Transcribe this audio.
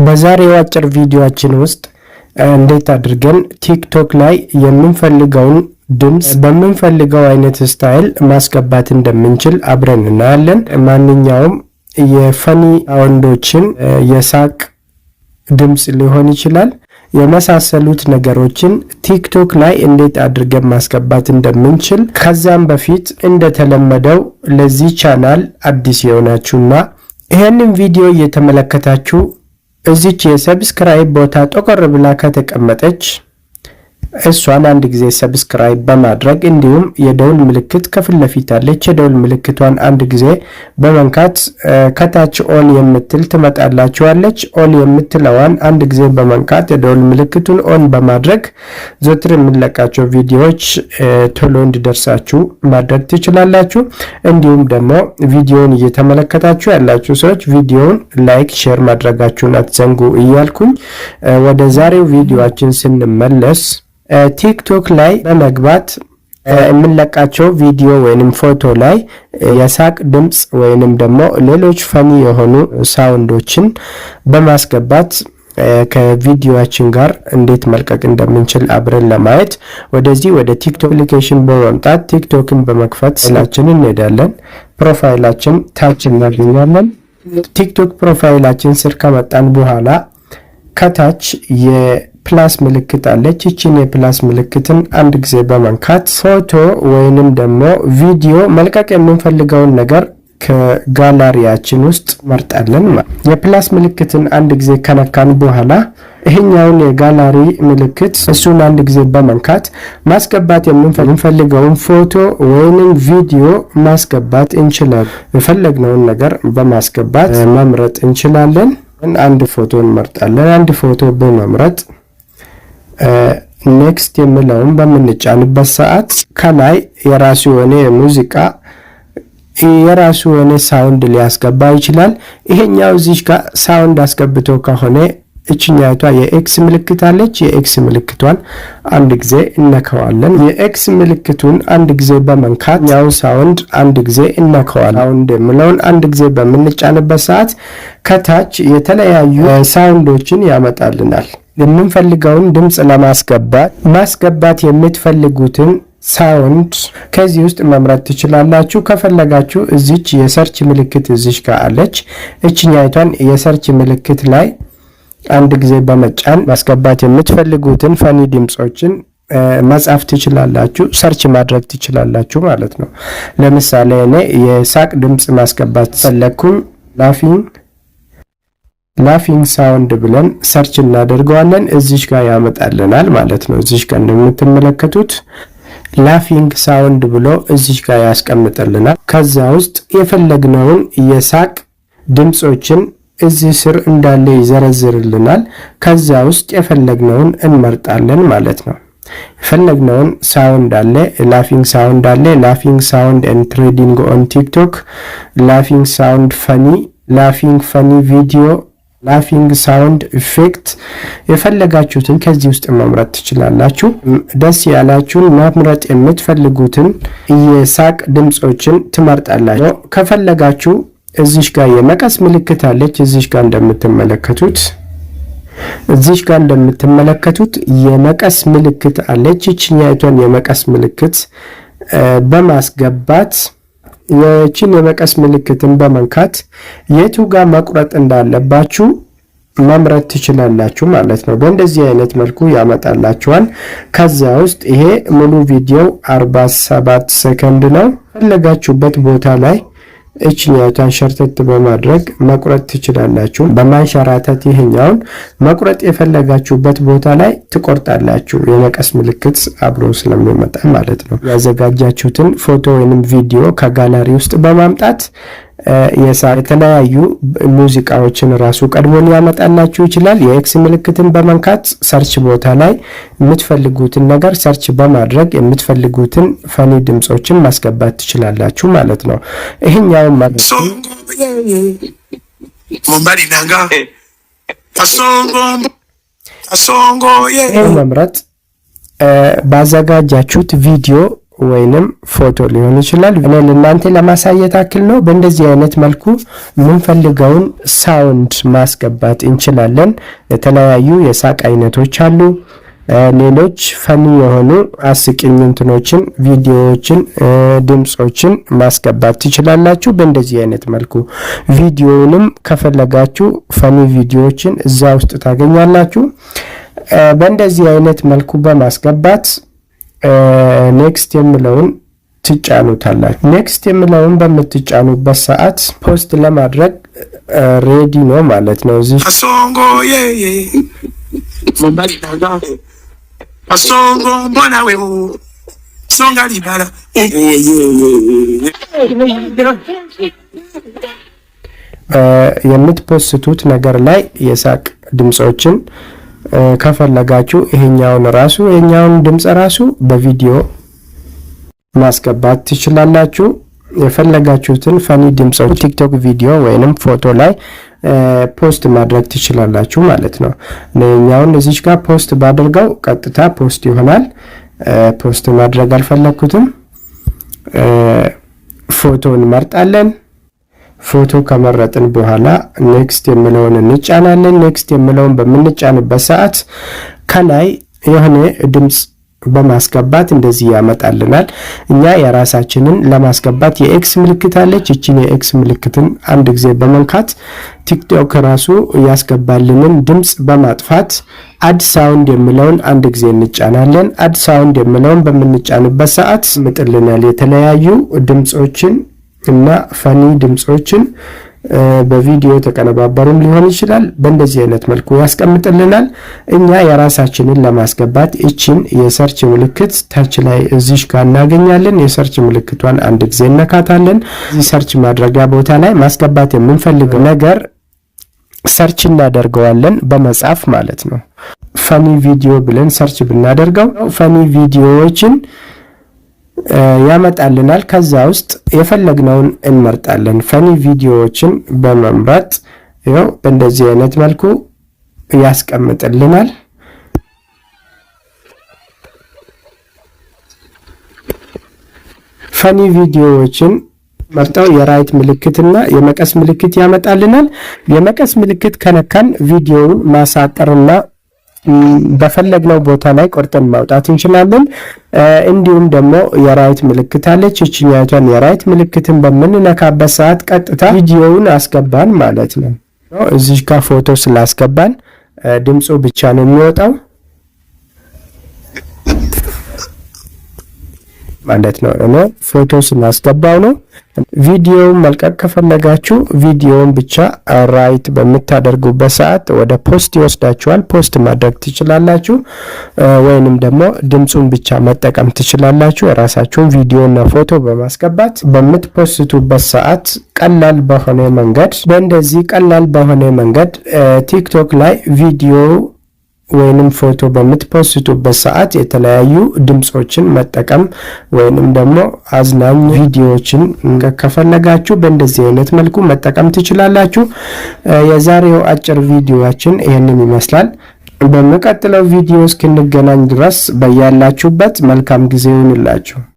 በዛሬው አጭር ቪዲዮአችን ውስጥ እንዴት አድርገን ቲክቶክ ላይ የምንፈልገውን ድምጽ በምንፈልገው አይነት ስታይል ማስገባት እንደምንችል አብረን እናያለን። ማንኛውም የፈኒ ሳውንዶችን የሳቅ ድምጽ ሊሆን ይችላል የመሳሰሉት ነገሮችን ቲክቶክ ላይ እንዴት አድርገን ማስገባት እንደምንችል ከዛም በፊት እንደተለመደው ለዚህ ቻናል አዲስ የሆናችሁና ይሄንን ቪዲዮ እየተመለከታችሁ እዚች የሰብስክራይብ ቦታ ጠቆር ብላ ከተቀመጠች እሷን አንድ ጊዜ ሰብስክራይብ በማድረግ እንዲሁም የደውል ምልክት ከፊት ለፊት አለች የደውል ምልክቷን አንድ ጊዜ በመንካት ከታች ኦል የምትል ትመጣላችኋለች። ኦል የምትለዋን አንድ ጊዜ በመንካት የደውል ምልክቱን ኦን በማድረግ ዘወትር የምንለቃቸው ቪዲዮዎች ቶሎ እንዲደርሳችሁ ማድረግ ትችላላችሁ። እንዲሁም ደግሞ ቪዲዮውን እየተመለከታችሁ ያላችሁ ሰዎች ቪዲዮውን ላይክ፣ ሼር ማድረጋችሁን አትዘንጉ እያልኩኝ ወደ ዛሬው ቪዲዮአችን ስንመለስ ቲክቶክ ላይ በመግባት የምንለቃቸው ቪዲዮ ወይንም ፎቶ ላይ የሳቅ ድምጽ ወይንም ደግሞ ሌሎች ፈኒ የሆኑ ሳውንዶችን በማስገባት ከቪዲዮአችን ጋር እንዴት መልቀቅ እንደምንችል አብረን ለማየት ወደዚህ ወደ ቲክቶክ አፕሊኬሽን በመምጣት ቲክቶክን በመክፈት ስላችንን እንሄዳለን። ፕሮፋይላችን ታች እናገኛለን። ቲክቶክ ፕሮፋይላችን ስር ከመጣን በኋላ ከታች የፕላስ ምልክት አለች። እቺን የፕላስ ምልክትን አንድ ጊዜ በመንካት ፎቶ ወይንም ደግሞ ቪዲዮ መልቀቅ የምንፈልገውን ነገር ከጋላሪያችን ውስጥ መርጣለን። የፕላስ ምልክትን አንድ ጊዜ ከነካን በኋላ ይሄኛውን የጋላሪ ምልክት እሱን አንድ ጊዜ በመንካት ማስገባት የምንፈልገውን ፎቶ ወይንም ቪዲዮ ማስገባት እንችላለን። የፈለግነውን ነገር በማስገባት መምረጥ እንችላለን። አንድ ፎቶ እንመርጣለን። አንድ ፎቶ በመምረጥ ኔክስት የሚለውን በምንጫንበት ሰዓት ከላይ የራሱ የሆነ ሙዚቃ የራሱ የሆነ ሳውንድ ሊያስገባ ይችላል። ይሄኛው እዚህ ጋር ሳውንድ አስገብቶ ከሆነ እቺኛይቷ የኤክስ ምልክት አለች። የኤክስ ምልክቷን አንድ ጊዜ እነካዋለን። የኤክስ ምልክቱን አንድ ጊዜ በመንካት ያው ሳውንድ አንድ ጊዜ እነካዋለን። ሳውንድ የሚለውን አንድ ጊዜ በምንጫንበት ሰዓት ከታች የተለያዩ ሳውንዶችን ያመጣልናል። የምንፈልገውን ድምጽ ለማስገባት የምትፈልጉትን ሳውንድ ከዚህ ውስጥ መምረጥ ትችላላችሁ። ከፈለጋችሁ እዚች የሰርች ምልክት እዚች ጋር አለች። እቺኛይቷን የሰርች ምልክት ላይ አንድ ጊዜ በመጫን ማስገባት የምትፈልጉትን ፈኒ ድምጾችን መጻፍ ትችላላችሁ፣ ሰርች ማድረግ ትችላላችሁ ማለት ነው። ለምሳሌ እኔ የሳቅ ድምጽ ማስገባት ፈለኩኝ። ላፊንግ ሳውንድ ብለን ሰርች እናደርገዋለን። እዚች ጋር ያመጣልናል ማለት ነው። እዚች ጋር እንደምትመለከቱት ላፊንግ ሳውንድ ብሎ እዚች ጋር ያስቀምጥልናል። ከዛ ውስጥ የፈለግነውን የሳቅ ድምጾችን እዚህ ስር እንዳለ ይዘረዝርልናል። ከዛ ውስጥ የፈለግነውን እንመርጣለን ማለት ነው። የፈለግነውን ሳውንድ አለ፣ ላፊንግ ሳውንድ አለ፣ ላፊንግ ሳውንድ ኤንድ ትሬዲንግ ኦን ቲክቶክ፣ ላፊንግ ሳውንድ ፈኒ፣ ላፊንግ ፈኒ ቪዲዮ፣ ላፊንግ ሳውንድ ኢፌክት። የፈለጋችሁትን ከዚህ ውስጥ መምረጥ ትችላላችሁ። ደስ ያላችሁን መምረጥ የምትፈልጉትን የሳቅ ድምጾችን ትመርጣላችሁ። ከፈለጋችሁ እዚሽ ጋር የመቀስ ምልክት አለች። እዚሽ ጋር እንደምትመለከቱት የመቀስ ምልክት አለች። እቺኛይቷን የመቀስ ምልክት በማስገባት የቺን የመቀስ ምልክትን በመንካት የቱ ጋር መቁረጥ እንዳለባችሁ መምረጥ ትችላላችሁ ማለት ነው። በእንደዚህ አይነት መልኩ ያመጣላችኋል። ከዛ ውስጥ ይሄ ሙሉ ቪዲዮ 47 ሰከንድ ነው። ፈለጋችሁበት ቦታ ላይ እቺኛይቷን ሸርተት በማድረግ መቁረጥ ትችላላችሁ። በማንሸራተት ይሄኛውን መቁረጥ የፈለጋችሁበት ቦታ ላይ ትቆርጣላችሁ። የመቀስ ምልክት አብሮ ስለሚመጣ ማለት ነው። ያዘጋጃችሁትን ፎቶ ወይንም ቪዲዮ ከጋላሪ ውስጥ በማምጣት የተለያዩ ሙዚቃዎችን ራሱ ቀድሞ ሊያመጣላችሁ ይችላል። የኤክስ ምልክትን በመንካት ሰርች ቦታ ላይ የምትፈልጉትን ነገር ሰርች በማድረግ የምትፈልጉትን ፈኒ ድምጾችን ማስገባት ትችላላችሁ ማለት ነው። ይሄኛው መምረጥ ባዘጋጃችሁት ቪዲዮ ወይንም ፎቶ ሊሆን ይችላል። እኔ ለእናንተ ለማሳየት አክል ነው። በእንደዚህ አይነት መልኩ የምንፈልገውን ሳውንድ ማስገባት እንችላለን። የተለያዩ የሳቅ አይነቶች አሉ። ሌሎች ፈኒ የሆኑ አስቂኝ እንትኖችን፣ ቪዲዮዎችን፣ ድምጾችን ማስገባት ትችላላችሁ። በእንደዚህ አይነት መልኩ ቪዲዮውንም ከፈለጋችሁ ፈኒ ቪዲዮዎችን እዛ ውስጥ ታገኛላችሁ። በእንደዚህ አይነት መልኩ በማስገባት ኔክስት የሚለውን ትጫኑታላችሁ። ኔክስት የሚለውን በምትጫኑበት ሰዓት ፖስት ለማድረግ ሬዲ ነው ማለት ነው። እዚህ Asongo mbona wewe songa libala የምትፖስቱት ነገር ላይ የሳቅ ድምጾችን ከፈለጋችሁ ይሄኛውን ድምጽ ራሱ በቪዲዮ ማስገባት ትችላላችሁ። የፈለጋችሁትን ፈኒ ድምጾች ቲክቶክ ቪዲዮ ወይንም ፎቶ ላይ ፖስት ማድረግ ትችላላችሁ ማለት ነው። እኛውን እዚህ ጋር ፖስት ባደርገው ቀጥታ ፖስት ይሆናል። ፖስት ማድረግ አልፈለኩትም። ፎቶ እንመርጣለን። ፎቶ ከመረጥን በኋላ ኔክስት የሚለውን እንጫናለን። ኔክስት የሚለውን በምንጫንበት ሰዓት ከላይ የሆነ ድምጽ በማስገባት እንደዚህ ያመጣልናል። እኛ የራሳችንን ለማስገባት የኤክስ ምልክት አለች። እቺን የኤክስ ምልክትን አንድ ጊዜ በመንካት ቲክቶክ ራሱ ያስገባልንን ድምጽ በማጥፋት አድ ሳውንድ የሚለውን አንድ ጊዜ እንጫናለን። አድ ሳውንድ የሚለውን በምንጫንበት ሰዓት ምጥልናል የተለያዩ ድምጾችን እና ፈኒ ድምጾችን በቪዲዮ ተቀነባበሩም ሊሆን ይችላል። በእንደዚህ አይነት መልኩ ያስቀምጥልናል። እኛ የራሳችንን ለማስገባት እቺን የሰርች ምልክት ታች ላይ እዚህ ጋር እናገኛለን። የሰርች ምልክቷን አንድ ጊዜ እንነካታለን። እዚህ ሰርች ማድረጊያ ቦታ ላይ ማስገባት የምንፈልገው ነገር ሰርች እናደርገዋለን በመጻፍ ማለት ነው። ፈኒ ቪዲዮ ብለን ሰርች ብናደርገው ፈኒ ቪዲዮዎችን ያመጣልናል። ከዛ ውስጥ የፈለግነውን እንመርጣለን። ፈኒ ቪዲዮዎችን በመምረጥ ይኸው በእንደዚህ አይነት መልኩ ያስቀምጥልናል። ፈኒ ቪዲዮዎችን መርጠው የራይት ምልክትና የመቀስ ምልክት ያመጣልናል። የመቀስ ምልክት ከነካን ቪዲዮውን ማሳጠርና በፈለግነው ቦታ ላይ ቆርጠን ማውጣት እንችላለን። እንዲሁም ደግሞ የራይት ምልክት አለች። እቺኛቷን የራይት ምልክትን በምንነካበት ሰዓት ቀጥታ ቪዲዮውን አስገባን ማለት ነው። እዚህ ጋር ፎቶ ስላስገባን ድምፁ ብቻ ነው የሚወጣው ማለት ነው። እኔ ፎቶ ስላስገባው ነው። ቪዲዮ መልቀቅ ከፈለጋችሁ ቪዲዮውን ብቻ ራይት በምታደርጉበት ሰዓት ወደ ፖስት ይወስዳችኋል። ፖስት ማድረግ ትችላላችሁ፣ ወይንም ደግሞ ድምጹን ብቻ መጠቀም ትችላላችሁ። የራሳችሁን ቪዲዮና ፎቶ በማስገባት በምትፖስቱበት ሰዓት ቀላል በሆነ መንገድ ቲክቶክ ላይ ቪዲዮ ወይንም ፎቶ በምትፖስቱበት ሰዓት የተለያዩ ድምጾችን መጠቀም ወይንም ደግሞ አዝናኝ ቪዲዮዎችን ከፈለጋችሁ በእንደዚህ አይነት መልኩ መጠቀም ትችላላችሁ። የዛሬው አጭር ቪዲዮአችን ይሄንን ይመስላል። በሚቀጥለው ቪዲዮ እስክንገናኝ ድረስ በያላችሁበት መልካም ጊዜ ይሁንላችሁ።